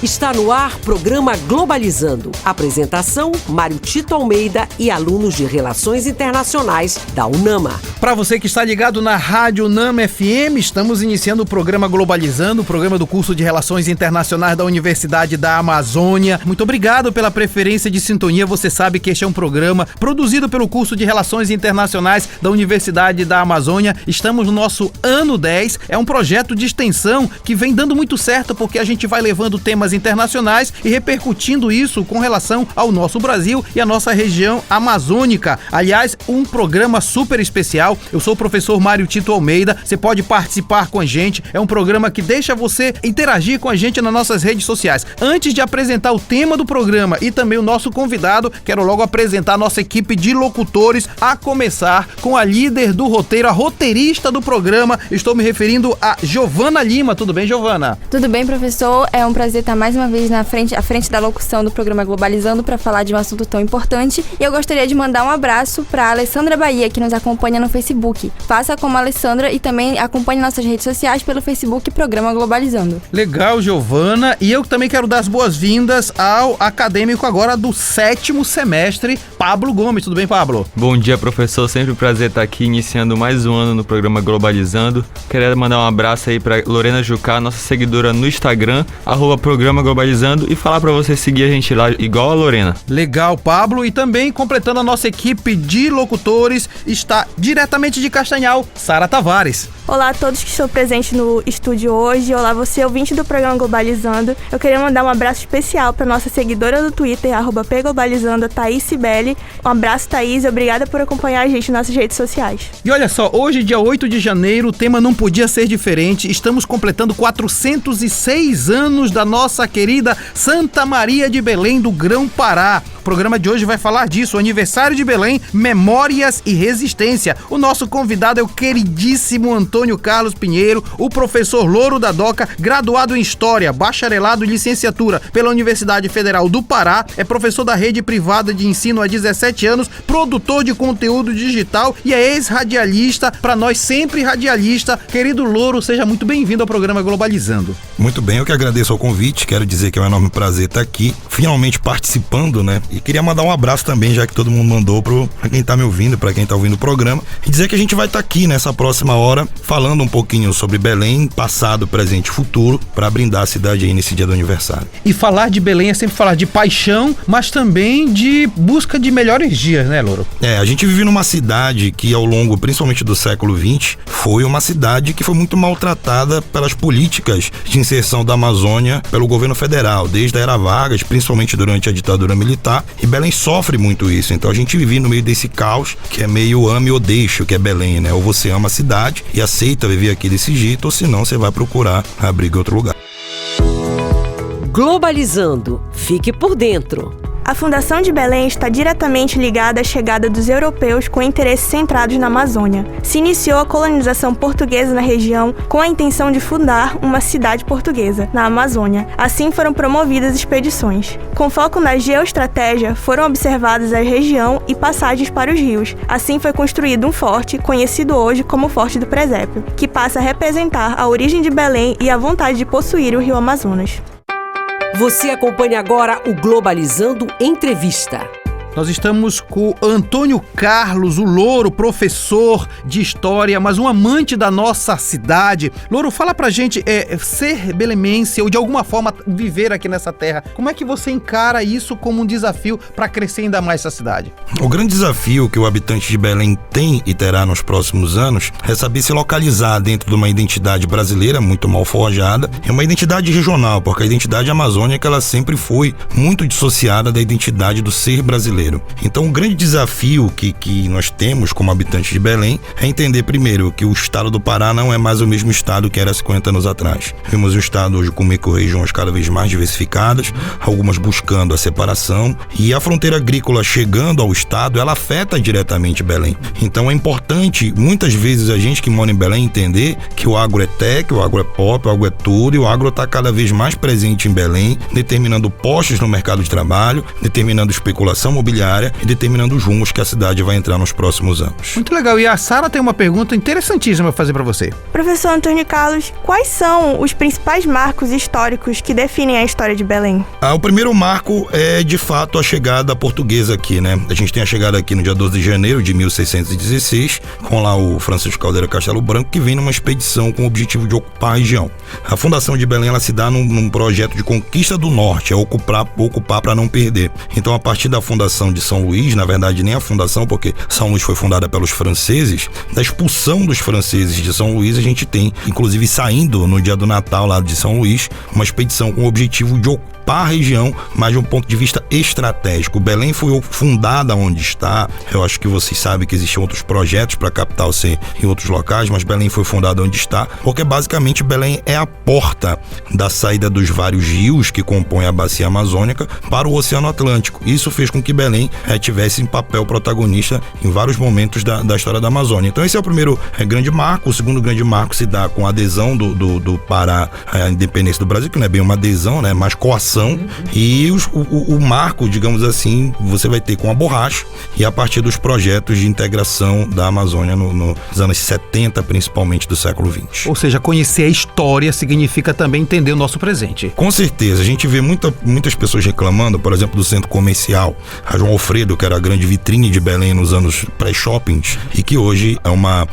Está no ar programa Globalizando. Apresentação, Mário Tito Almeida e alunos de Relações Internacionais da UNAMA. Para você que está ligado na Rádio UNAMA FM, estamos iniciando o programa Globalizando, o programa do curso de Relações Internacionais da Universidade da Amazônia. Muito obrigado pela preferência de sintonia. Você sabe que este é um programa produzido pelo curso de Relações Internacionais da Universidade da Amazônia. Estamos no nosso ano 10. É um projeto de extensão que vem dando muito certo porque a gente vai levando temas internacionais e repercutindo isso com relação ao nosso Brasil e a nossa região amazônica. Aliás, um programa super especial. Eu sou o professor Mário Tito Almeida. Você pode participar com a gente. É um programa que deixa você interagir com a gente nas nossas redes sociais. Antes de apresentar o tema do programa e também o nosso convidado, quero logo apresentar a nossa equipe de locutores, a começar com a líder do roteiro, a roteirista do programa. Estou me referindo a Giovana Lima. Tudo bem, Giovana? Tudo bem, professor. É um prazer estar mais uma vez à frente da locução do programa Globalizando para falar de um assunto tão importante. E eu gostaria de mandar um abraço para a Alessandra Bahia, que nos acompanha no Facebook. Faça como a Alessandra e também acompanhe nossas redes sociais pelo Facebook Programa Globalizando. Legal, Giovana. E eu também quero dar as boas-vindas ao acadêmico agora do 7º semestre, Pablo Gomes. Tudo bem, Pablo? Bom dia, professor. Sempre um prazer estar aqui iniciando mais um ano no programa Globalizando. Queria mandar um abraço aí para Lorena Jucá, nossa seguidora no Instagram, @Programa Globalizando, e falar para você seguir a gente lá igual a Lorena. Legal, Pablo. E também completando a nossa equipe de locutores, está diretamente de Castanhal, Sara Tavares. Olá a todos que estão presentes no estúdio hoje. Olá você, ouvinte do programa Globalizando. Eu queria mandar um abraço especial para nossa seguidora do Twitter, @PGlobalizando, Thaís Sibeli. Um abraço, Thaís, e obrigada por acompanhar a gente nas nossas redes sociais. E olha só, hoje, dia 8 de janeiro, o tema não podia ser diferente. Estamos completando 406 anos da nossa querida Santa Maria de Belém do Grão-Pará. O programa de hoje vai falar disso, o aniversário de Belém, memórias e resistência. O nosso convidado é o queridíssimo Antônio Carlos Pinheiro, o professor louro da DOCA, graduado em História, bacharelado e licenciatura pela Universidade Federal do Pará, é professor da rede privada de ensino há 17 anos, produtor de conteúdo digital e é ex-radialista, para nós sempre radialista. Querido louro, seja muito bem-vindo ao programa Globalizando. Muito bem, eu que agradeço ao convite, quero dizer que é um enorme prazer estar aqui, finalmente participando, né? E queria mandar um abraço também, já que todo mundo mandou, pra quem tá me ouvindo, pra quem tá ouvindo o programa, e dizer que a gente vai estar aqui nessa próxima hora, falando um pouquinho sobre Belém, passado, presente e futuro, para brindar a cidade aí nesse dia do aniversário. E falar de Belém é sempre falar de paixão, mas também de busca de melhores dias, né, louro? A gente vive numa cidade que ao longo, principalmente do século XX, foi uma cidade que foi muito maltratada pelas políticas de inserção da Amazônia pelo governo federal, desde a era Vargas, principalmente durante a ditadura militar, e Belém sofre muito isso. Então a gente vive no meio desse caos que é meio ame ou deixe, que é Belém, né? Ou você ama a cidade e aceita viver aqui desse jeito, ou senão você vai procurar abrigo em outro lugar. Globalizando. Fique por dentro. A Fundação de Belém está diretamente ligada à chegada dos europeus com interesses centrados na Amazônia. Se iniciou a colonização portuguesa na região com a intenção de fundar uma cidade portuguesa, na Amazônia. Assim foram promovidas expedições. Com foco na geoestratégia, foram observadas a região e passagens para os rios. Assim foi construído um forte, conhecido hoje como Forte do Presépio, que passa a representar a origem de Belém e a vontade de possuir o rio Amazonas. Você acompanha agora o Globalizando Entrevista. Nós estamos com o Antônio Carlos, o louro, professor de História, mas um amante da nossa cidade. Louro, fala pra gente, ser belemense ou de alguma forma viver aqui nessa terra, como é que você encara isso como um desafio para crescer ainda mais essa cidade? O grande desafio que o habitante de Belém tem e terá nos próximos anos é saber se localizar dentro de uma identidade brasileira muito mal forjada e uma identidade regional, porque a identidade amazônica ela sempre foi muito dissociada da identidade do ser brasileiro. Então, o grande desafio que nós temos como habitantes de Belém é entender primeiro que o estado do Pará não é mais o mesmo estado que era 50 anos atrás. Vemos o estado hoje com micro-regiões cada vez mais diversificadas, algumas buscando a separação, e a fronteira agrícola chegando ao estado, ela afeta diretamente Belém. Então, é importante, muitas vezes, a gente que mora em Belém entender que o agro é tech, o agro é pop, o agro é tudo, e o agro está cada vez mais presente em Belém, determinando postos no mercado de trabalho, determinando especulação imobiliária imobiliária e determinando os rumos que a cidade vai entrar nos próximos anos. Muito legal. E a Sara tem uma pergunta interessantíssima para fazer para você. Professor Antônio Carlos, quais são os principais marcos históricos que definem a história de Belém? O primeiro marco é, de fato, a chegada portuguesa aqui, né? A gente tem a chegada aqui no dia 12 de janeiro de 1616, com lá o Francisco Caldeira Castelo Branco, que vem numa expedição com o objetivo de ocupar a região. A fundação de Belém, ela se dá num projeto de conquista do norte, é ocupar para não perder. Então, a partir da fundação de São Luís, na verdade nem a fundação, porque São Luís foi fundada pelos franceses, da expulsão dos franceses de São Luís, a gente tem, inclusive saindo no dia do Natal lá de São Luís, uma expedição com o objetivo de ocupar a região, mas de um ponto de vista estratégico. Belém foi fundada onde está. Eu acho que vocês sabem que existiam outros projetos para a capital ser em outros locais, mas Belém foi fundada onde está, porque basicamente Belém é a porta da saída dos vários rios que compõem a bacia amazônica para o Oceano Atlântico. Isso fez com que Belém tivesse um papel protagonista em vários momentos da história da Amazônia. Então esse é o primeiro grande marco. O segundo grande marco se dá com a adesão do Pará à independência do Brasil, que não é bem uma adesão, né, mas coação. E o marco, digamos assim, você vai ter com a borracha e a partir dos projetos de integração da Amazônia nos anos 70, principalmente do século XX. Ou seja, conhecer a história significa também entender o nosso presente. Com certeza, a gente vê muitas pessoas reclamando, por exemplo, do centro comercial, a João Alfredo, que era a grande vitrine de Belém nos anos pré-shoppings, e que hoje é uma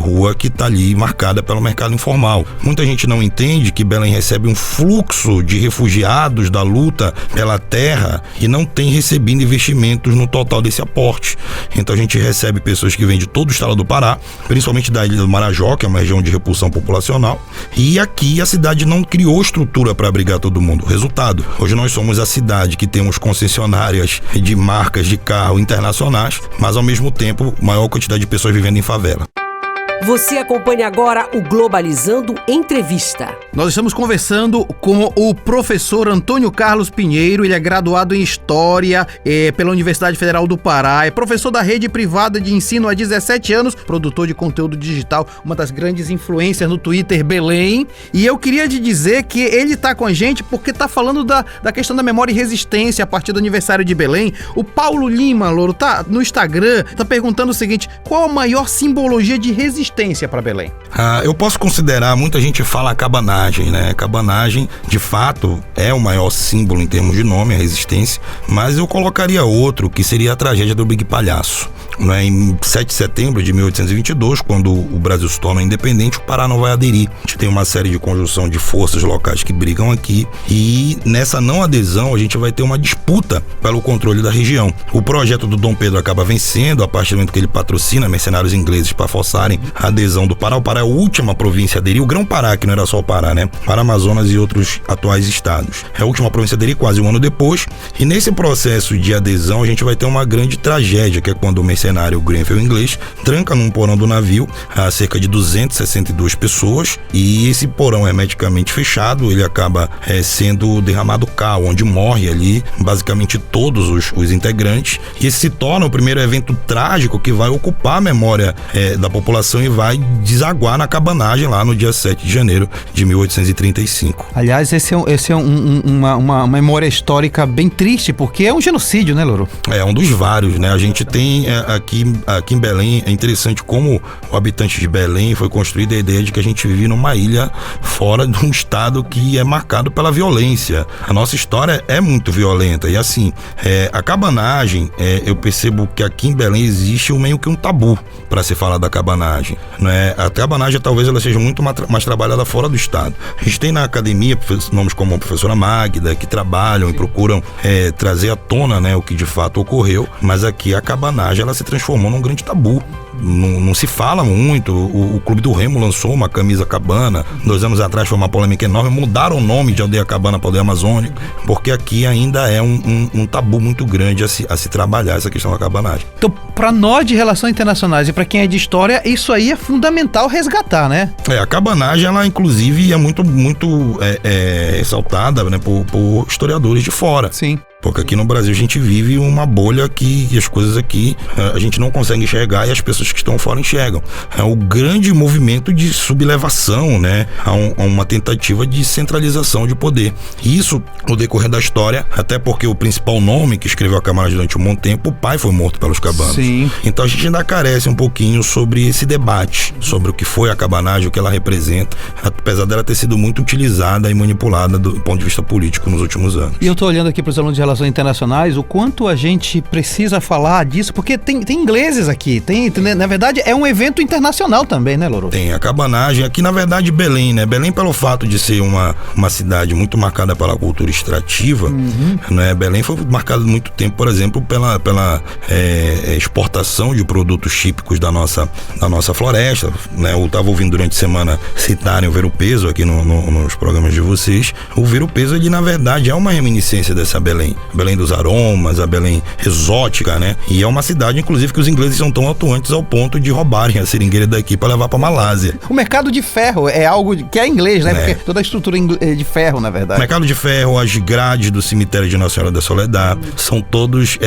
rua que está ali marcada pelo mercado informal. Muita gente não entende que Belém recebe um fluxo de refugiados da luta pela terra e não tem recebido investimentos no total desse aporte. Então a gente recebe pessoas que vêm de todo o estado do Pará, principalmente da ilha do Marajó, que é uma região de repulsão populacional, e aqui a cidade não criou estrutura para abrigar todo mundo. Resultado, hoje nós somos a cidade que temos concessionárias de marcas de carro internacionais, mas ao mesmo tempo maior quantidade de pessoas vivendo em favela. Você acompanha agora o Globalizando Entrevista. Nós estamos conversando com o professor Antônio Carlos Pinheiro. Ele é graduado em História pela Universidade Federal do Pará, é professor da rede privada de ensino há 17 anos, produtor de conteúdo digital, uma das grandes influências no Twitter Belém. E eu queria te dizer que ele está com a gente porque está falando da questão da memória e resistência a partir do aniversário de Belém. O Paulo Lima, Louro, tá no Instagram, tá perguntando o seguinte: qual a maior simbologia de resistência para Belém? Eu posso considerar, muita gente fala a cabanagem, né? Cabanagem, de fato, é o maior símbolo em termos de nome, a resistência, mas eu colocaria outro, que seria a tragédia do Big Palhaço. Né? Em 7 de setembro de 1822, quando o Brasil se torna independente, o Pará não vai aderir. A gente tem uma série de conjunção de forças locais que brigam aqui, e nessa não adesão a gente vai ter uma disputa pelo controle da região. O projeto do Dom Pedro acaba vencendo a partir do momento que ele patrocina mercenários ingleses para forçarem a adesão do Pará. O Pará é a última província a aderir, o Grão-Pará, que não era só o Pará, né? Pará, Amazonas e outros atuais estados. É a última província a aderir, quase um ano depois, e nesse processo de adesão a gente vai ter uma grande tragédia, que é quando o mercenário Grenfell inglês tranca num porão do navio a cerca de 262 pessoas, e esse porão é hermeticamente fechado, ele acaba sendo derramado cal, onde morre ali basicamente todos os integrantes, e esse se torna o primeiro evento trágico que vai ocupar a memória da população e vai desaguar na cabanagem lá no dia 7 de janeiro de 1835. Aliás, esse é uma memória histórica bem triste, porque é um genocídio, né, Louro? É um dos vários, né? A gente tem aqui em Belém, é interessante como o habitante de Belém foi construída a ideia de que a gente vive numa ilha fora de um estado que é marcado pela violência. A nossa história é muito violenta, e assim, a cabanagem, eu percebo que aqui em Belém existe meio que um tabu para se falar da cabanagem. Né? A cabanagem talvez ela seja muito mais trabalhada fora do estado. A gente tem na academia nomes como a professora Magda, que trabalham e procuram trazer à tona, né, o que de fato ocorreu, mas aqui a cabanagem ela se transformou num grande tabu. Não se fala muito. O Clube do Remo lançou uma camisa cabana 2 anos atrás, foi uma polêmica enorme, mudaram o nome de Aldeia Cabana para Aldeia Amazônica, porque aqui ainda é um tabu muito grande a se trabalhar essa questão da cabanagem. Então, para nós de relações internacionais e para quem é de história, isso aí é fundamental resgatar, né? A cabanagem, ela inclusive é muito exaltada, né, por historiadores de fora. Sim. Porque aqui no Brasil a gente vive uma bolha que as coisas aqui a gente não consegue enxergar e as pessoas que estão fora enxergam. É um grande movimento de sublevação, né, a uma tentativa de centralização de poder. E isso, no decorrer da história, até porque o principal nome que escreveu a cabanagem durante um bom tempo, o pai foi morto pelos cabanos. Sim. Então a gente ainda carece um pouquinho sobre esse debate, sobre o que foi a cabanagem, o que ela representa, apesar dela ter sido muito utilizada e manipulada do ponto de vista político nos últimos anos. E eu estou olhando aqui para os alunos de Relações Internacionais, o quanto a gente precisa falar disso, porque tem ingleses aqui, na verdade é um evento internacional também, né, Loro? Tem a cabanagem, aqui na verdade Belém, né? Belém pelo fato de ser uma cidade muito marcada pela cultura extrativa, né? Belém foi marcado muito tempo, por exemplo, pela exportação de produtos típicos da nossa floresta, né? Eu estava ouvindo durante a semana citarem o Ver-o-Peso aqui nos programas de vocês. O Ver-o-Peso, ele na verdade é uma reminiscência dessa Belém dos aromas, a Belém exótica, né? E é uma cidade, inclusive, que os ingleses são tão atuantes ao ponto de roubarem a seringueira daqui para levar para Malásia. O mercado de ferro é algo que é inglês, né? Porque toda a estrutura de ferro, na verdade. O mercado de ferro, as grades do cemitério de Nossa Senhora da Soledad, são todos,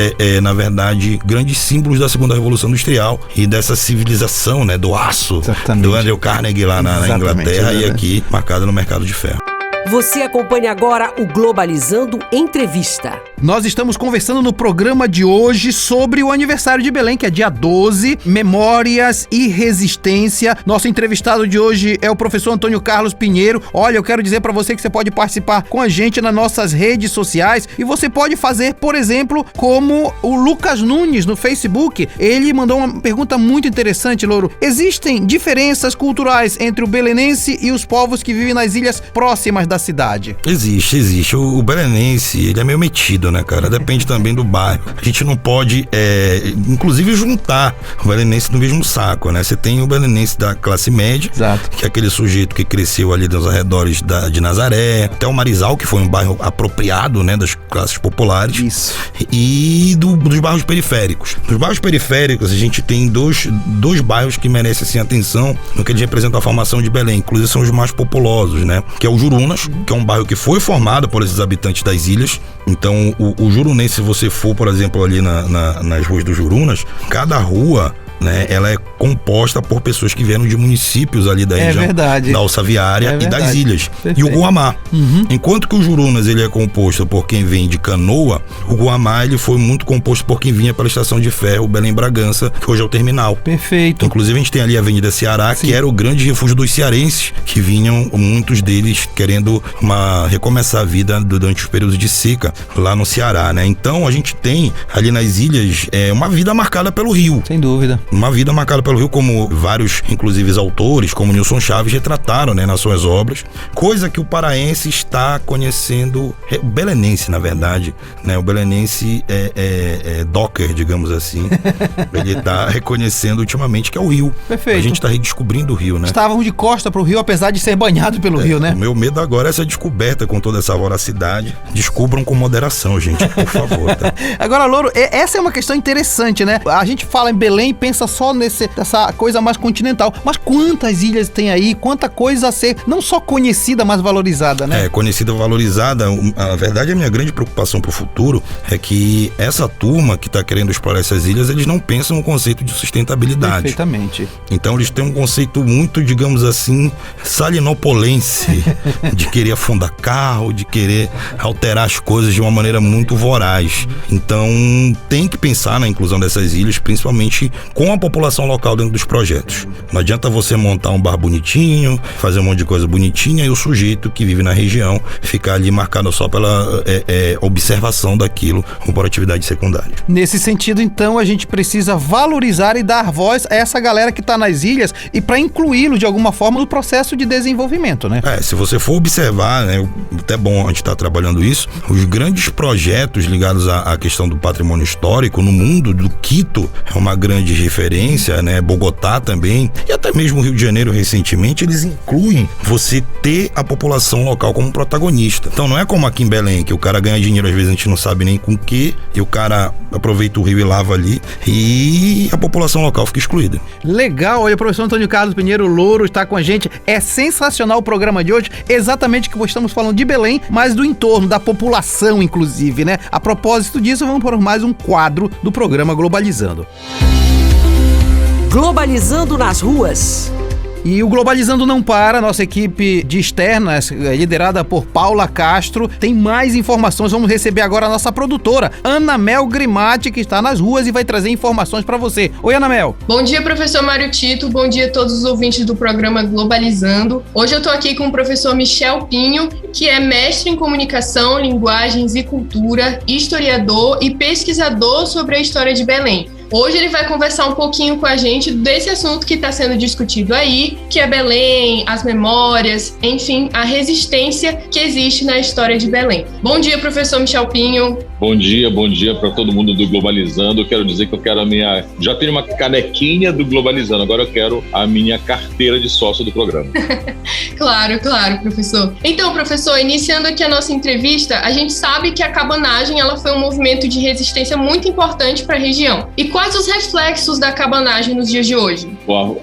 na verdade, grandes símbolos da segunda revolução industrial e dessa civilização, né? Do aço. Exatamente. Do Andrew Carnegie lá na Inglaterra e aqui marcada no mercado de ferro. Você acompanha agora o Globalizando Entrevista. Nós estamos conversando no programa de hoje sobre o aniversário de Belém, que é dia 12, Memórias e Resistência. Nosso entrevistado de hoje é o professor Antônio Carlos Pinheiro. Olha, eu quero dizer para você que você pode participar com a gente nas nossas redes sociais e você pode fazer, por exemplo, como o Lucas Nunes no Facebook. Ele mandou uma pergunta muito interessante, Louro. Existem diferenças culturais entre o belenense e os povos que vivem nas ilhas próximas da cidade? Existe. O belenense, ele é meio metido, né, cara? Depende também do bairro. A gente não pode, inclusive, juntar o belenense no mesmo saco, né? Você tem o belenense da classe média, exato, que é aquele sujeito que cresceu ali nos arredores de Nazaré, até o Marizal, que foi um bairro apropriado, né, das classes populares. Isso. E dos bairros periféricos. Nos bairros periféricos, a gente tem dois bairros que merecem, assim, atenção no que eles representam a formação de Belém. Inclusive, são os mais populosos, né? Que é o Jurunas, que é um bairro que foi formado por esses habitantes das ilhas. Então, o jurunense, se você for, por exemplo, ali nas ruas do Jurunas, cada rua, né, ela é composta por pessoas que vieram de municípios ali da região da Alça Viária e das ilhas. Perfeito. E o Guamá. Enquanto que o Jurunas, ele é composto por quem vem de Canoa, o Guamá, ele foi muito composto por quem vinha pela estação de ferro Belém-Bragança, que hoje é o terminal. Perfeito. Inclusive a gente tem ali a Avenida Ceará, que era o grande refúgio dos cearenses, que vinham, muitos deles querendo recomeçar a vida durante os períodos de seca lá no Ceará, né? Então a gente tem ali nas ilhas uma vida marcada pelo rio. Sem dúvida. Uma vida marcada pelo rio, como vários, inclusive, autores, como Nilson Chaves, retrataram, né, nas suas obras, coisa que o paraense está conhecendo, o belenense, na verdade, né, o belenense é Docker, digamos assim, ele está reconhecendo ultimamente que é o rio. Perfeito. A gente está redescobrindo o rio, né? Estávamos de costa para o rio, apesar de ser banhado pelo rio, né? O meu medo agora é essa descoberta com toda essa voracidade. Descubram com moderação, gente, por favor. Tá? Agora, Louro, essa é uma questão interessante, né? A gente fala em Belém e pensa só nessa coisa mais continental, mas quantas ilhas tem aí, quanta coisa a ser não só conhecida, mas valorizada, né? Conhecida, valorizada. A verdade, a minha grande preocupação pro futuro é que essa turma que tá querendo explorar essas ilhas, eles não pensam no conceito de sustentabilidade. Perfeitamente. Então eles têm um conceito muito, digamos assim, salinopolense, de querer afundar carro, de querer alterar as coisas de uma maneira muito voraz. Então tem que pensar na inclusão dessas ilhas, principalmente com a população local dentro dos projetos. Não adianta você montar um bar bonitinho, fazer um monte de coisa bonitinha e o sujeito que vive na região ficar ali marcado só pela observação daquilo como por atividade secundária. Nesse sentido, então, a gente precisa valorizar e dar voz a essa galera que está nas ilhas e para incluí-lo de alguma forma no processo de desenvolvimento, né? Se você for observar, né, até bom a gente estar trabalhando isso, os grandes projetos ligados à questão do patrimônio histórico no mundo, do Quito é uma grande referência referência, né, Bogotá também, e até mesmo o Rio de Janeiro recentemente, eles incluem você ter a população local como protagonista. Então não é como aqui em Belém, que o cara ganha dinheiro, às vezes a gente não sabe nem com o que, e o cara aproveita o rio e lava ali, e a população local fica excluída. Legal, olha, o professor Antônio Carlos Pinheiro Louro está com a gente. É sensacional o programa de hoje, exatamente que estamos falando de Belém, mas do entorno, da população, inclusive, né? A propósito disso, vamos por mais um quadro do programa Globalizando. Globalizando nas ruas. E o Globalizando não para, nossa equipe de externas, liderada por Paula Castro, tem mais informações. Vamos receber agora a nossa produtora, Ana Mel Grimati, que está nas ruas e vai trazer informações para você. Oi, Ana Mel. Bom dia, professor Mário Tito. Bom dia a todos os ouvintes do programa Globalizando. Hoje eu estou aqui com o professor Michel Pinho, que é mestre em comunicação, linguagens e cultura, historiador e pesquisador sobre a história de Belém. Hoje ele vai conversar um pouquinho com a gente desse assunto que está sendo discutido aí, que é Belém, as memórias, enfim, a resistência que existe na história de Belém. Bom dia, professor Michel Pinho. Bom dia para todo mundo do Globalizando. Eu quero dizer que eu quero já tenho uma canequinha do Globalizando, agora eu quero a minha carteira de sócio do programa. Claro, professor. Então, professor, iniciando aqui a nossa entrevista, a gente sabe que a cabanagem ela foi um movimento de resistência muito importante para a região. E quais os reflexos da cabanagem nos dias de hoje?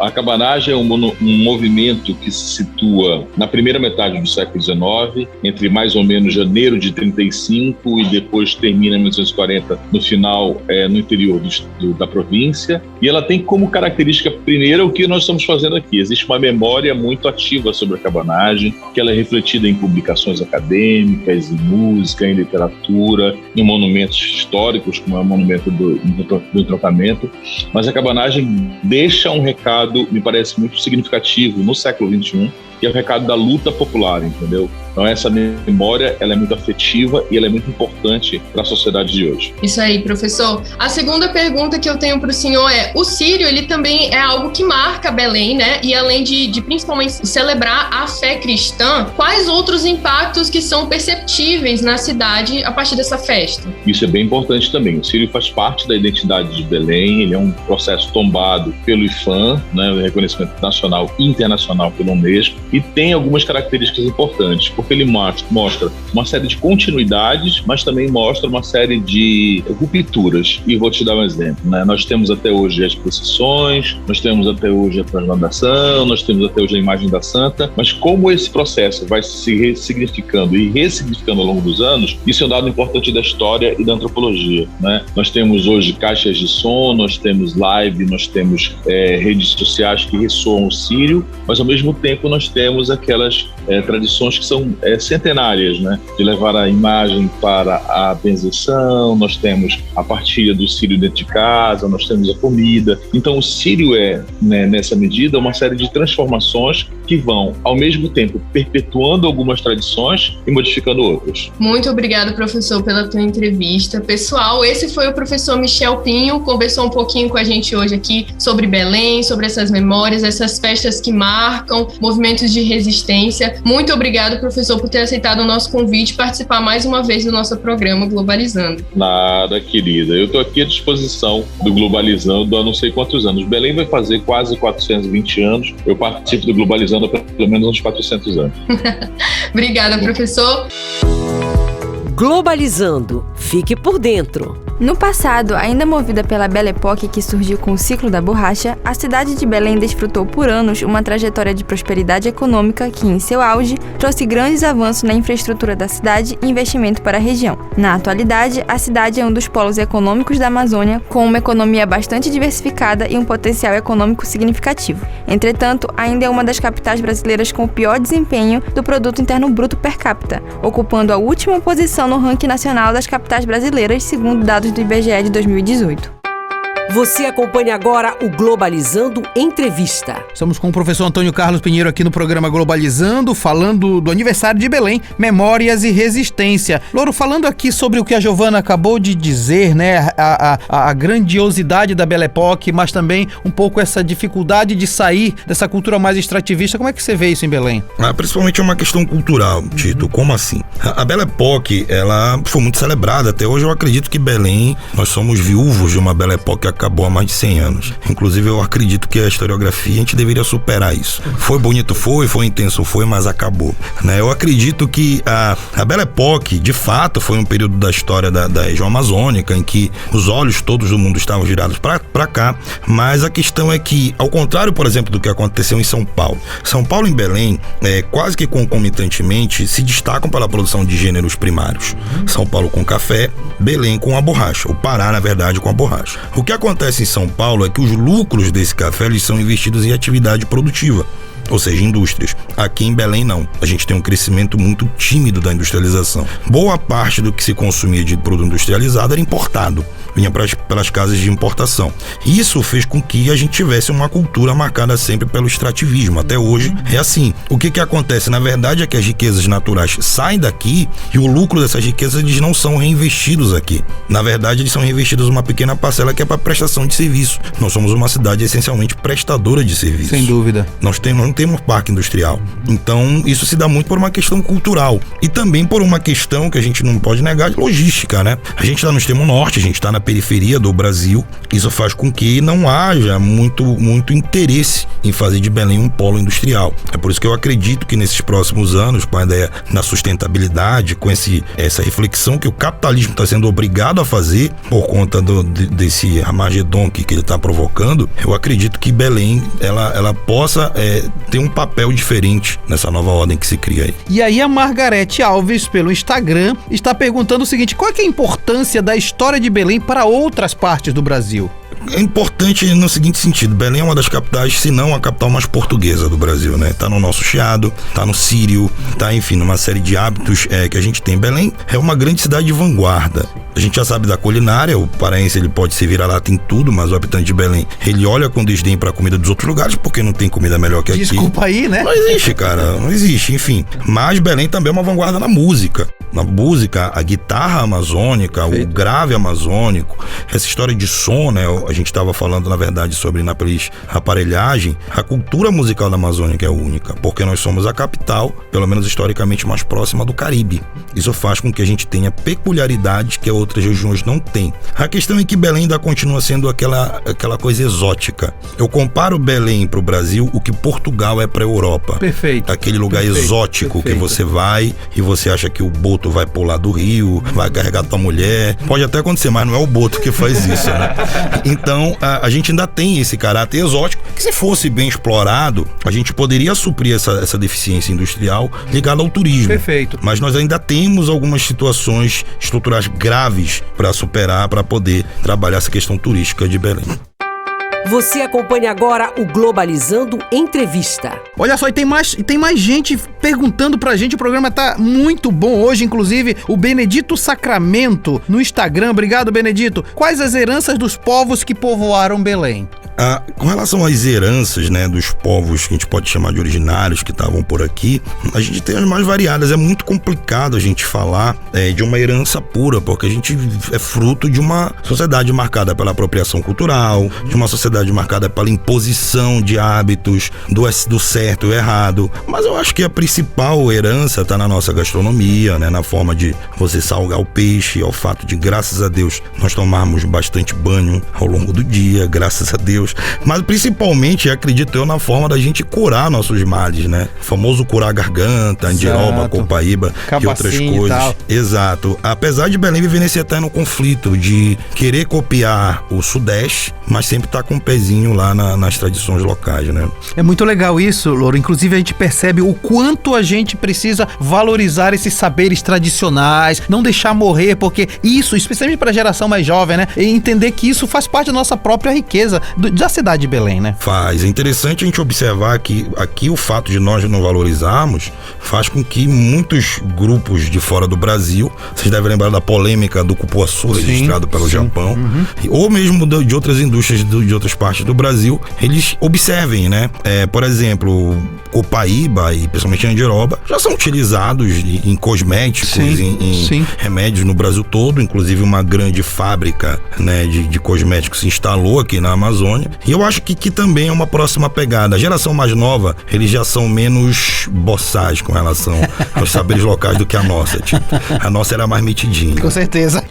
A cabanagem é um movimento que se situa na primeira metade do século XIX, entre mais ou menos janeiro de 35 e depois termina em 1940, no final, no interior da província. E ela tem como característica primeira o que nós estamos fazendo aqui. Existe uma memória muito ativa sobre a cabanagem, que ela é refletida em publicações acadêmicas, em música, em literatura, em monumentos históricos, como é o monumento do entroncamento. Mas a cabanagem deixa um recado, me parece muito significativo no século XXI, que é o recado da luta popular, entendeu? Então essa memória, ela é muito afetiva e ela é muito importante para a sociedade de hoje. Isso aí, professor. A segunda pergunta que eu tenho para o senhor é, o Círio, ele também é algo que marca Belém, né? E além de principalmente celebrar a fé cristã, quais outros impactos que são perceptíveis na cidade a partir dessa festa? Isso é bem importante também. O Círio faz parte da identidade de Belém, ele é um processo tombado pelo IFAM, né? O reconhecimento nacional e internacional pelo Unesco, e tem algumas características importantes, porque ele mostra uma série de continuidades, mas também mostra uma série de rupturas. E vou te dar um exemplo, né? Nós temos até hoje as procissões, nós temos até hoje a transladação, nós temos até hoje a imagem da Santa, mas como esse processo vai se ressignificando e ressignificando ao longo dos anos, isso é um dado importante da história e da antropologia, né? Nós temos hoje caixas de som, nós temos live, nós temos redes sociais que ressoam o Círio, mas ao mesmo tempo nós temos aquelas tradições que são centenárias, né? De levar a imagem para a benzeção, nós temos a partilha do Círio dentro de casa, nós temos a comida. Então o Círio né, nessa medida, uma série de transformações que vão, ao mesmo tempo, perpetuando algumas tradições e modificando outras. Muito obrigada, professor, pela tua entrevista. Pessoal, esse foi o professor Michel Pinho, conversou um pouquinho com a gente hoje aqui sobre Belém, sobre essas memórias, essas festas que marcam, movimentos de resistência. Muito obrigado, professor, por ter aceitado o nosso convite e participar mais uma vez do nosso programa Globalizando. Nada, querida. Eu estou aqui à disposição do Globalizando há não sei quantos anos. Belém vai fazer quase 420 anos. Eu participo do Globalizando há pelo menos uns 400 anos. Obrigada, professor. Globalizando. Fique por dentro. No passado, ainda movida pela Belle Époque que surgiu com o ciclo da borracha, a cidade de Belém desfrutou por anos uma trajetória de prosperidade econômica que, em seu auge, trouxe grandes avanços na infraestrutura da cidade e investimento para a região. Na atualidade, a cidade é um dos polos econômicos da Amazônia, com uma economia bastante diversificada e um potencial econômico significativo. Entretanto, ainda é uma das capitais brasileiras com o pior desempenho do Produto Interno Bruto per capita, ocupando a última posição no ranking nacional das capitais brasileiras, segundo dados do IBGE de 2018. Você acompanha agora o Globalizando Entrevista. Estamos com o professor Antônio Carlos Pinheiro aqui no programa Globalizando, falando do aniversário de Belém, Memórias e Resistência. Louro, falando aqui sobre o que a Giovana acabou de dizer, né, a grandiosidade da Belle Époque, mas também um pouco essa dificuldade de sair dessa cultura mais extrativista, como é que você vê isso em Belém? Principalmente é uma questão cultural, Tito. Como assim? A Belle Époque, ela foi muito celebrada. Até hoje eu acredito que Belém, nós somos viúvos de uma Belle Époque acabou há mais de 100 anos. Inclusive, eu acredito que a historiografia, a gente deveria superar isso. Foi bonito, foi intenso, mas acabou, né? Eu acredito que a Belle Époque, de fato, foi um período da história da região amazônica em que os olhos todos do mundo estavam virados para cá, mas a questão é que, ao contrário, por exemplo, do que aconteceu em São Paulo e Belém, quase que concomitantemente, se destacam pela produção de gêneros primários. São Paulo com café, Belém com a borracha, o Pará, na verdade, com a borracha. O que acontece em São Paulo é que os lucros desse café, eles são investidos em atividade produtiva, ou seja, indústrias. Aqui em Belém não. A gente tem um crescimento muito tímido da industrialização. Boa parte do que se consumia de produto industrializado era importado, vinha pelas casas de importação. Isso fez com que a gente tivesse uma cultura marcada sempre pelo extrativismo. Até hoje é assim. O que acontece? Na verdade é que as riquezas naturais saem daqui e o lucro dessas riquezas, eles não são reinvestidos aqui. Na verdade, eles são reinvestidos uma pequena parcela que é para prestação de serviço. Nós somos uma cidade essencialmente prestadora de serviço. Sem dúvida. Não temos parque industrial. Então, isso se dá muito por uma questão cultural e também por uma questão que a gente não pode negar de logística, né? A gente está no extremo norte, a gente está na periferia do Brasil. Isso faz com que não haja muito interesse em fazer de Belém um polo industrial. É por isso que eu acredito que nesses próximos anos, com a ideia da sustentabilidade, com essa reflexão que o capitalismo está sendo obrigado a fazer por conta desse Armagedon que ele está provocando, eu acredito que Belém ela possa ter um papel diferente nessa nova ordem que se cria aí. E aí a Margarete Alves, pelo Instagram, está perguntando o seguinte: qual é que é a importância da história de Belém para outras partes do Brasil? É importante no seguinte sentido: Belém é uma das capitais, se não a capital mais portuguesa do Brasil, né? Tá no nosso chiado, tá no sírio, tá, enfim, numa série de hábitos que a gente tem. Belém é uma grande cidade de vanguarda. A gente já sabe da culinária, o paraense ele pode se virar lá em tudo, mas o habitante de Belém, ele olha com desdém pra comida dos outros lugares, porque não tem comida melhor que aqui. Desculpa aí, né? Não existe, cara, não existe, enfim. Mas Belém também é uma vanguarda na música. Na música, a guitarra amazônica, o grave amazônico, essa história de som, né? A gente estava falando, na verdade, sobre na aparelhagem. A cultura musical da Amazônica é única, porque nós somos a capital, pelo menos historicamente, mais próxima do Caribe. Isso faz com que a gente tenha peculiaridades que outras regiões não têm. A questão é que Belém ainda continua sendo aquela coisa exótica. Eu comparo Belém para o Brasil o que Portugal é para a Europa. Perfeito. Aquele lugar exótico que você vai e você acha que o boto vai pular do rio, vai carregar tua mulher. Pode até acontecer, mas não é o boto que faz isso, né? Então, a gente ainda tem esse caráter exótico que, se fosse bem explorado, a gente poderia suprir essa deficiência industrial ligada ao turismo. Perfeito. Mas nós ainda temos algumas situações estruturais graves para superar, para poder trabalhar essa questão turística de Belém. Você acompanha agora o Globalizando Entrevista. Olha só, e tem mais gente perguntando pra gente. O programa tá muito bom hoje, inclusive o Benedito Sacramento no Instagram. Obrigado, Benedito. Quais as heranças dos povos que povoaram Belém? Com relação às heranças, né, dos povos que a gente pode chamar de originários que estavam por aqui, a gente tem as mais variadas. É muito complicado a gente falar de uma herança pura, porque a gente é fruto de uma sociedade marcada pela apropriação cultural, de uma sociedade marcada pela imposição de hábitos, do certo e o errado. Mas eu acho que a principal herança está na nossa gastronomia, né, na forma de você salgar o peixe, ao fato de, graças a Deus, nós tomarmos bastante banho ao longo do dia, graças a Deus. Mas principalmente, acredito eu, na forma da gente curar nossos males, né? O famoso curar a garganta, andiroba, copaíba e outras coisas. Exato. Apesar de Belém viver nesse eterno conflito de querer copiar o Sudeste, mas sempre tá com um pezinho lá nas tradições locais, né? É muito legal isso, Louro. Inclusive, a gente percebe o quanto a gente precisa valorizar esses saberes tradicionais, não deixar morrer, porque isso, especialmente para a geração mais jovem, né? E entender que isso faz parte da nossa própria riqueza da cidade de Belém, né? Faz. É interessante a gente observar que aqui o fato de nós não valorizarmos faz com que muitos grupos de fora do Brasil, vocês devem lembrar da polêmica do cupuaçu registrado pelo Japão, ou mesmo de outras indústrias de outras partes do Brasil, eles observem, né? Por exemplo, copaíba e principalmente andiroba já são utilizados em cosméticos, em remédios no Brasil todo. Inclusive uma grande fábrica, né, de cosméticos se instalou aqui na Amazônia. E eu acho que também é uma próxima pegada. A geração mais nova, eles já são menos boçais com relação aos saberes locais do que a nossa. Tipo, a nossa era mais metidinha. Com certeza.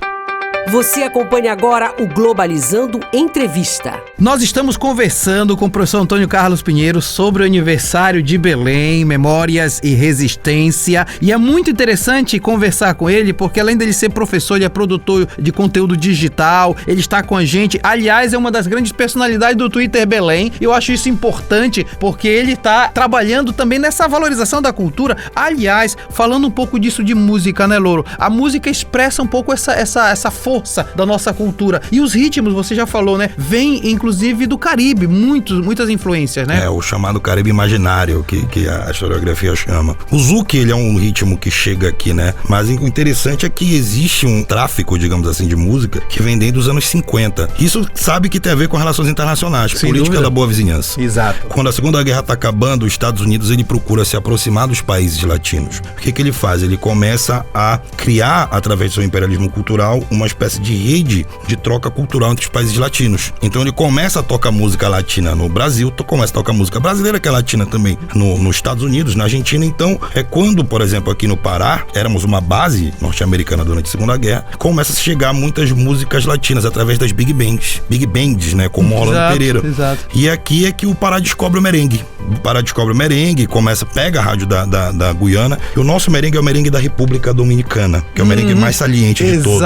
Você acompanha agora o Globalizando Entrevista. Nós estamos conversando com o professor Antônio Carlos Pinheiro sobre o aniversário de Belém, memórias e resistência. E é muito interessante conversar com ele, porque além dele ser professor, ele é produtor de conteúdo digital, ele está com a gente. Aliás, é uma das grandes personalidades do Twitter Belém. Eu acho isso importante, porque ele está trabalhando também nessa valorização da cultura. Aliás, falando um pouco disso de música, né, Louro? A música expressa um pouco essa força da nossa cultura. E os ritmos, você já falou, né? Vem, inclusive, do Caribe. Muitas influências, né? É, o chamado Caribe imaginário, que a historiografia chama. O zouk, ele é um ritmo que chega aqui, né? Mas o interessante é que existe um tráfico, digamos assim, de música que vem desde os anos 50. Isso sabe que tem a ver com relações internacionais, sem política dúvida. da boa vizinhança. Exato. Quando a Segunda Guerra está acabando, os Estados Unidos, ele procura se aproximar dos países latinos. O que ele faz? Ele começa a criar, através do seu imperialismo cultural, uma espécie de rede de troca cultural entre os países latinos. Então ele começa a tocar música latina no Brasil, começa a tocar música brasileira, que é latina também, nos Estados Unidos, na Argentina. Então é quando, por exemplo, aqui no Pará, éramos uma base norte-americana durante a Segunda Guerra, começa a chegar muitas músicas latinas através das big bands, né, como Rolando Pereira. Exato. E aqui é que o Pará descobre o merengue. O Pará descobre o merengue, pega a rádio da Guiana, e o nosso merengue é o merengue da República Dominicana, que é o merengue mais saliente de todos,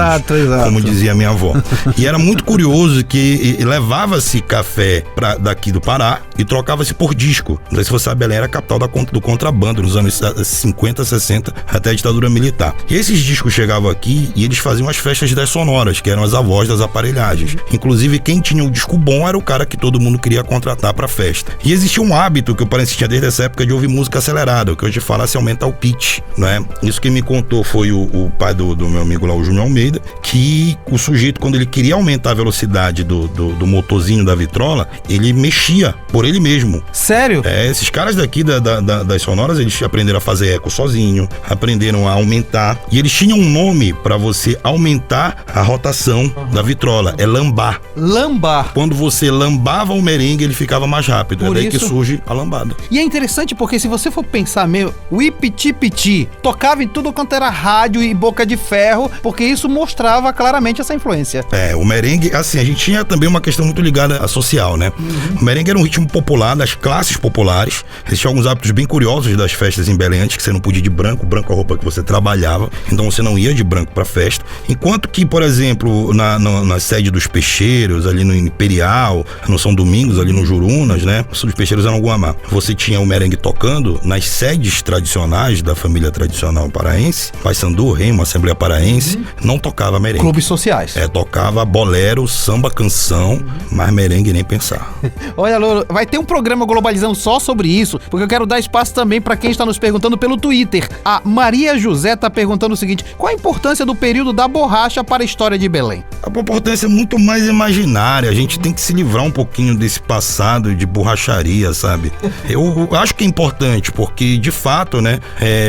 como dizia minha avó. E era muito curioso que levava-se café daqui do Pará e trocava-se por disco. Não sei se você sabe, Belém era a capital do contrabando nos anos 50, 60, até a ditadura militar. E esses discos chegavam aqui e eles faziam as festas das sonoras, que eram as avós das aparelhagens. Inclusive, quem tinha um disco bom era o cara que todo mundo queria contratar pra festa. E existia um hábito que o Parense tinha desde essa época de ouvir música acelerada, o que hoje fala se aumentar o pitch, né? Isso que me contou foi o pai do meu amigo lá, o Júnior Almeida, que o sujeito, quando ele queria aumentar a velocidade do motorzinho da vitrola, ele mexia por ele mesmo. Sério? Esses caras daqui das sonoras, eles aprenderam a fazer eco sozinho, aprenderam a aumentar, e eles tinham um nome pra você aumentar a rotação da vitrola, é lambar. Lambar. Quando você lambava o merengue, ele ficava mais rápido, Por é daí isso... que surge a lambada. E é interessante porque se você for pensar mesmo, o Ipiti-Piti tocava em tudo quanto era rádio e boca de ferro, porque isso mostrava claramente essa influência. O merengue, assim, a gente tinha também uma questão muito ligada à social, né? O merengue era um ritmo popular, das classes populares. Existiam alguns hábitos bem curiosos das festas em Belém, antes que você não podia ir de branco é a roupa que você trabalhava, então você não ia de branco pra festa. Enquanto que, por exemplo, na sede dos peixeiros, ali no Imperial, no São Domingos, ali no Jurunas, né? Os peixeiros eram Guamá. Você tinha o merengue tocando nas sedes tradicionais da família tradicional paraense, Paysandu, Remo, Assembleia Paraense, não tocava merengue. Clubes sociais. Tocava bolero, samba, canção, mas merengue nem pensar. Olha, Louro, vai ter um programa Globalizando só sobre isso, porque eu quero dar espaço também para quem está nos perguntando pelo Twitter. A Maria José está perguntando o seguinte: qual a importância do período da borracha para a história de Belém? A importância é muito mais imaginária. A gente tem que se livrar um pouquinho desse passado de borracharia, sabe? Eu acho que é importante, porque de fato, né,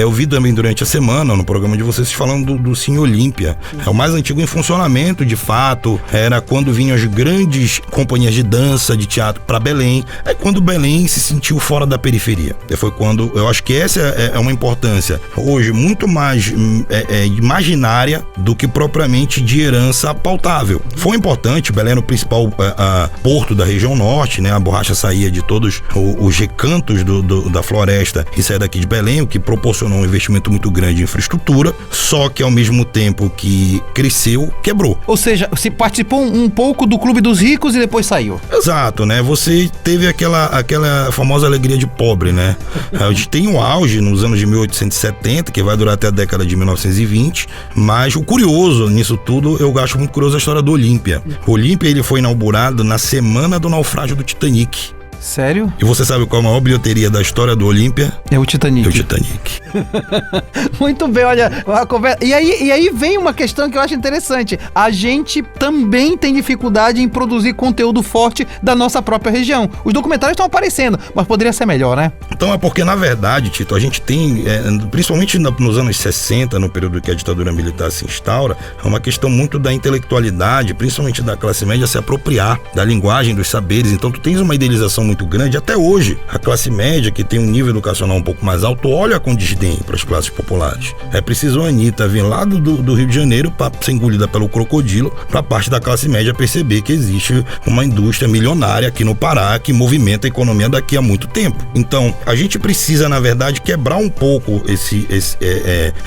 eu vi também durante a semana no programa de vocês falando do Cine Olímpia. É o mais antigo em funcionamento, de fato. Era quando vinham as grandes companhias de dança, de teatro para Belém. É quando Belém se sentiu fora da periferia. Foi quando, eu acho que essa é uma importância hoje muito mais imaginária do que propriamente de herança pautável. Foi importante, Belém era o principal porto da região norte, né? A borracha saía de todos os recantos da floresta e saía daqui de Belém, o que proporcionou um investimento muito grande em infraestrutura, só que ao mesmo tempo que cresceu, quebrou. Ou seja, se participou um pouco do Clube dos Ricos e depois saiu. Exato, né? Você teve aquela famosa alegria de pobre, né? A gente tem um auge nos anos de 1870, que vai durar até a década de 1920, mas o curioso nisso tudo, eu acho muito curioso a história do Olímpia. O Olímpia, ele foi inaugurado na semana do naufrágio do Titanic. Sério? E você sabe qual é a maior bilheteria da história do Olímpia? É o Titanic. É o Titanic. Muito bem, olha, a conversa... E aí vem uma questão que eu acho interessante. A gente também tem dificuldade em produzir conteúdo forte da nossa própria região. Os documentários estão aparecendo, mas poderia ser melhor, né? Então é porque, na verdade, Tito, a gente tem, principalmente nos anos 60, no período que a ditadura militar se instaura, é uma questão muito da intelectualidade, principalmente da classe média, se apropriar da linguagem, dos saberes. Então tu tens uma idealização muito muito grande. Até hoje, a classe média, que tem um nível educacional um pouco mais alto, olha com desdém para as classes populares. É preciso a Anitta vir lá do Rio de Janeiro para ser engolida pelo crocodilo, para a parte da classe média perceber que existe uma indústria milionária aqui no Pará que movimenta a economia daqui a muito tempo. Então, a gente precisa, na verdade, quebrar um pouco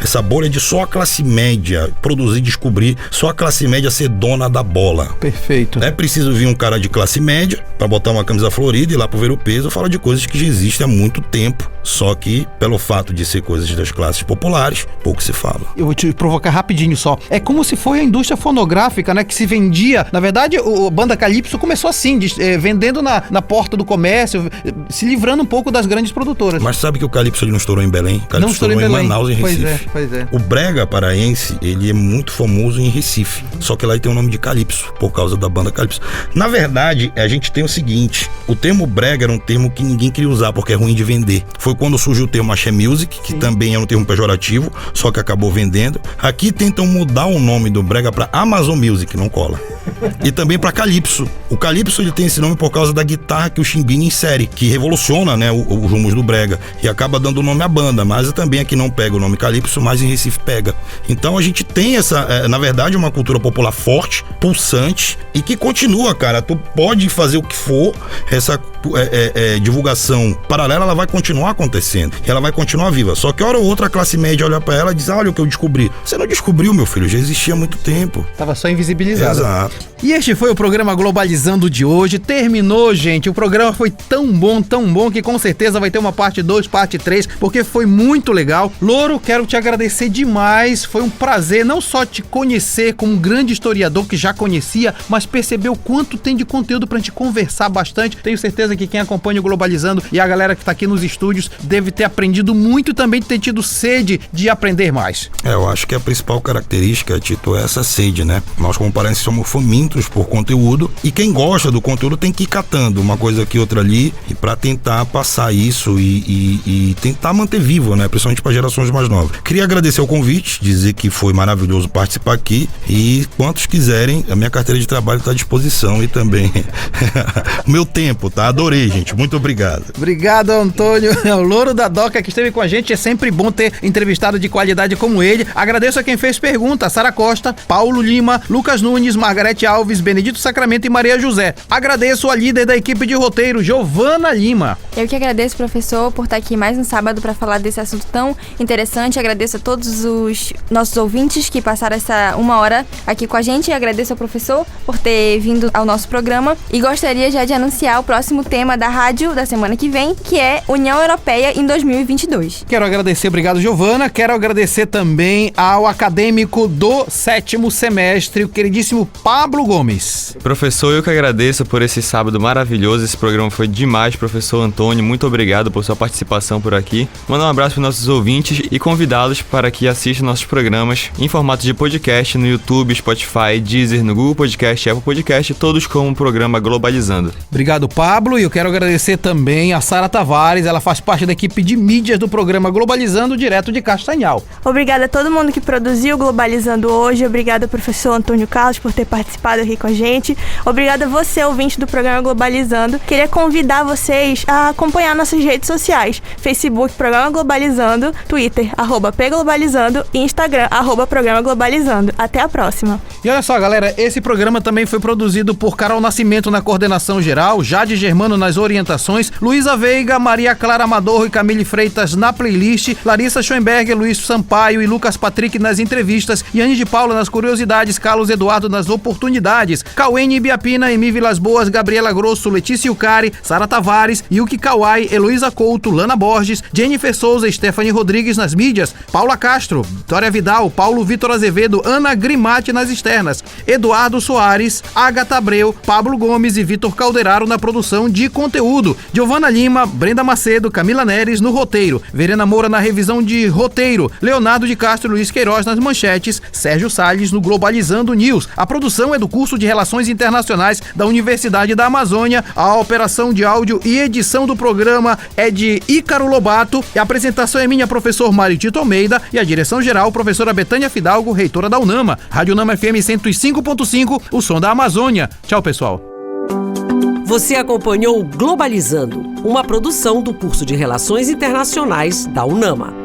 essa bolha de só a classe média produzir, descobrir, só a classe média ser dona da bola. Perfeito. É preciso vir um cara de classe média para botar uma camisa florida e ir lá pro Ver o Peso falar de coisas que já existem há muito tempo, só que pelo fato de ser coisas das classes populares, pouco se fala. Eu vou te provocar rapidinho só. É como se foi a indústria fonográfica, né, que se vendia. Na verdade, a banda Calypso começou assim, vendendo na porta do comércio, se livrando um pouco das grandes produtoras. Mas sabe que o Calypso ele não estourou em Belém? O Calypso não estourou em Belém. Manaus e Recife. Pois é. O brega paraense, ele é muito famoso em Recife, só que lá ele tem o nome de Calypso, por causa da banda Calypso. Na verdade, a gente tem o seguinte, o termo brega era um termo que ninguém queria usar, porque é ruim de vender. Foi quando surgiu o termo axé music, que também é um termo pejorativo, só que acabou vendendo. Aqui tentam mudar o nome do brega para Amazon Music, não cola. E também para Calypso. O Calypso ele tem esse nome por causa da guitarra que o Chimbinha insere, que revoluciona, né, os rumos do brega e acaba dando o nome à banda, mas também aqui não pega o nome Calypso, mas em Recife pega. Então a gente tem essa, na verdade, uma cultura popular forte, pulsante e que continua, cara. Tu pode fazer o que for, essa divulgação paralela, ela vai continuar acontecendo, ela vai continuar viva. Só que hora ou outra a classe média olha pra ela e diz, olha o que eu descobri. Você não descobriu, meu filho, já existia há muito tempo. Tava só invisibilizado. Exato. E este foi o programa Globalizando de hoje. Terminou, gente. O programa foi tão bom, que com certeza vai ter uma parte 2, parte 3, porque foi muito legal. Louro, quero te agradecer demais. Foi um prazer não só te conhecer como um grande historiador que já conhecia, mas perceber o quanto tem de conteúdo pra gente conversar bastante. Tenho certeza que quem acompanha o Globalizando e a galera que tá aqui nos estúdios deve ter aprendido muito e também ter tido sede de aprender mais. Eu acho que a principal característica, Tito, é essa sede, né? Nós, como paraenses, somos famintos por conteúdo e quem gosta do conteúdo tem que ir catando uma coisa aqui, outra ali, e pra tentar passar isso e tentar manter vivo, né? Principalmente para gerações mais novas. Queria agradecer o convite, dizer que foi maravilhoso participar aqui e quantos quiserem, a minha carteira de trabalho está à disposição e também o meu tempo, tá? Adorei, gente. Muito obrigado. Obrigado, Antônio. O Louro da Doca que esteve com a gente. É sempre bom ter entrevistado de qualidade como ele. Agradeço a quem fez perguntas: Sara Costa, Paulo Lima, Lucas Nunes, Margarete Alves, Benedito Sacramento e Maria José. Agradeço a líder da equipe de roteiro, Giovana Lima. Eu que agradeço, professor, por estar aqui mais um sábado para falar desse assunto tão interessante. Agradeço a todos os nossos ouvintes que passaram essa uma hora aqui com a gente. Agradeço ao professor por ter vindo ao nosso programa e gostaria já de anunciar o próximo tema da rádio da semana que vem, que é União Europeia em 2022. Quero agradecer, obrigado, Giovana. Quero agradecer também ao acadêmico do 7º semestre, o queridíssimo Pablo Gomes. Professor, eu que agradeço por esse sábado maravilhoso. Esse programa foi demais, professor Antônio. Muito obrigado por sua participação por aqui. Mandar um abraço para nossos ouvintes e convidá-los para que assistam nossos programas em formato de podcast no YouTube, Spotify, Deezer, no Google Podcast, Apple Podcast, todos como o programa Globalizando. Obrigado, Pablo. E eu quero agradecer também a Sara Tavares. Ela faz parte da equipe de mídias do programa Globalizando, direto de Castanhal. Obrigada a todo mundo que produziu o Globalizando hoje. Obrigada, professor Antônio Carlos, por ter participado aqui com a gente. Obrigada a você, ouvinte do programa Globalizando. Queria convidar vocês a acompanhar nossas redes sociais. Facebook, Programa Globalizando, Twitter, @pglobalizando e Instagram, @Programa Globalizando. Até a próxima. E olha só, galera, esse programa também foi produzido por Carol Nascimento na coordenação geral, Jade Germano nas orientações, Luísa Veiga, Maria Clara Amador e Camille Freitas na playlist, Larissa Schoenberger, Luiz Sampaio e Lucas Patrick nas entrevistas, Yane de Paula nas curiosidades, Carlos Eduardo nas oportunidades, Cauene Ibiapina, Emi Vilas Boas, Gabriela Grosso, Letícia Ucari, Sara Tavares, Yuki Kawai, Heloísa Couto, Lana Borges, Jennifer Souza, Stephanie Rodrigues nas mídias, Paula Castro, Vitória Vidal, Paulo Vitor Azevedo, Ana Grimati nas externas, Eduardo Soares, Agatha Abreu, Pablo Gomes e Vitor Calderaro na produção de conteúdo, Giovana Lima, Brenda Macedo, Camila Neres no roteiro, Verena Moura na revisão de roteiro, Leonardo de Castro e Luiz Queiroz nas manchetes, Sérgio Salles no Globalizando News. A produção é do curso de Relações Internacionais da Universidade da Amazônia, a operação de áudio e edição do programa é de Ícaro Lobato, e a apresentação é minha, professor Mário Tito Almeida, e a direção geral, professora Betânia Fidalgo, reitora da UNAMA. Rádio UNAMA FM 105.5, o som da Amazônia. Tchau, pessoal. Você acompanhou Globalizando, uma produção do curso de Relações Internacionais da UNAMA.